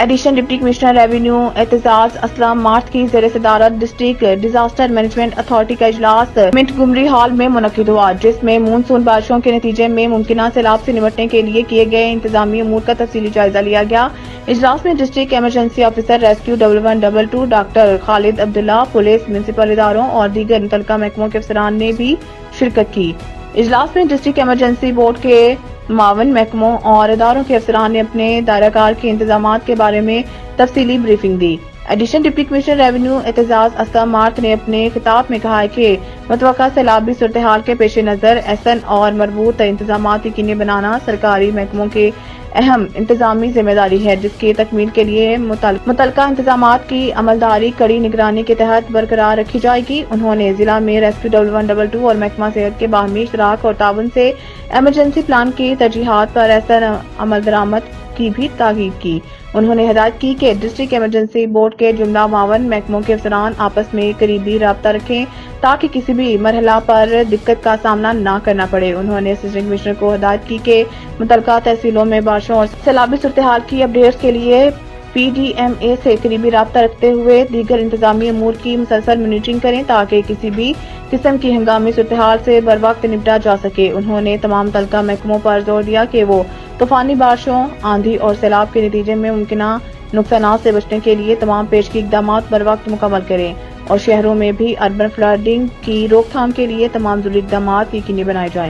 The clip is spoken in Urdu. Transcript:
Additional deputy commissioner revenue Aitzaz Aslam March کی زیر صدارت ڈسٹرکٹ ڈیزاسٹر مینجمنٹ اتھارٹی کا اجلاس منٹگمری ہال میں منعقد ہوا، جس میں مونسون بارشوں کے نتیجے میں ممکنہ سیلاب سے نمٹنے کے لیے کیے گئے انتظامی امور کا تفصیلی جائزہ لیا گیا۔ اجلاس میں district emergency officer rescue 1122 doctor Khalid Abdullah, police, municipal اداروں اور دیگر متعلقہ محکموں کے افسران نے بھی شرکت کی۔ اجلاس میں ڈسٹرکٹ ایمرجنسی بورڈ کے معاون محکموں اور اداروں کے افسران نے اپنے دائرہ کار کے انتظامات کے بارے میں تفصیلی بریفنگ دی۔ Additional deputy commissioner revenue Aitzaz Aslam Mark نے اپنے خطاب میں کہا کہ متوقع سیلابی صورتحال کے پیش نظر ایسن اور مربوط انتظامات یقینی بنانا سرکاری محکموں کی اہم انتظامی ذمہ داری ہے، جس کی تکمیل کے لیے متعلقہ انتظامات کی عملداری کڑی نگرانی کے تحت برقرار رکھی جائے گی۔ انہوں نے ضلع میں ریسکیو 1122 اور محکمہ صحت کے باہمی اشتراک اور تعاون سے ایمرجنسی پلان کی ترجیحات پر احسن عمل درآمد کی بھی تاکید کی۔ انہوں نے ہدایت کی کہ ڈسٹرکٹ ایمرجنسی بورڈ کے جملہ معاون محکموں کے افسران آپس میں قریبی رابطہ رکھیں تاکہ کسی بھی مرحلہ پر دقت کا سامنا نہ کرنا پڑے۔ انہوں نے اسسٹنٹ کمشنر کو ہدایت کی کہ متعلقہ تحصیلوں میں بارشوں اور سیلابی صورتحال کی اپڈیٹس کے لیے پی ڈی ایم اے سے قریبی رابطہ رکھتے ہوئے دیگر انتظامی امور کی مسلسل مانیٹرنگ کریں تاکہ کسی بھی قسم کی ہنگامی صورتحال سے بروقت نمٹا جا سکے۔ انہوں نے تمام متعلقہ محکموں پر زور دیا کہ وہ طوفانی بارشوں، آندھی اور سیلاب کے نتیجے میں ممکنہ نقصانات سے بچنے کے لیے تمام پیشگی اقدامات بروقت مکمل کریں اور شہروں میں بھی اربن فلڈنگ کی روک تھام کے لیے تمام ضروری اقدامات یقینی بنائے جائیں۔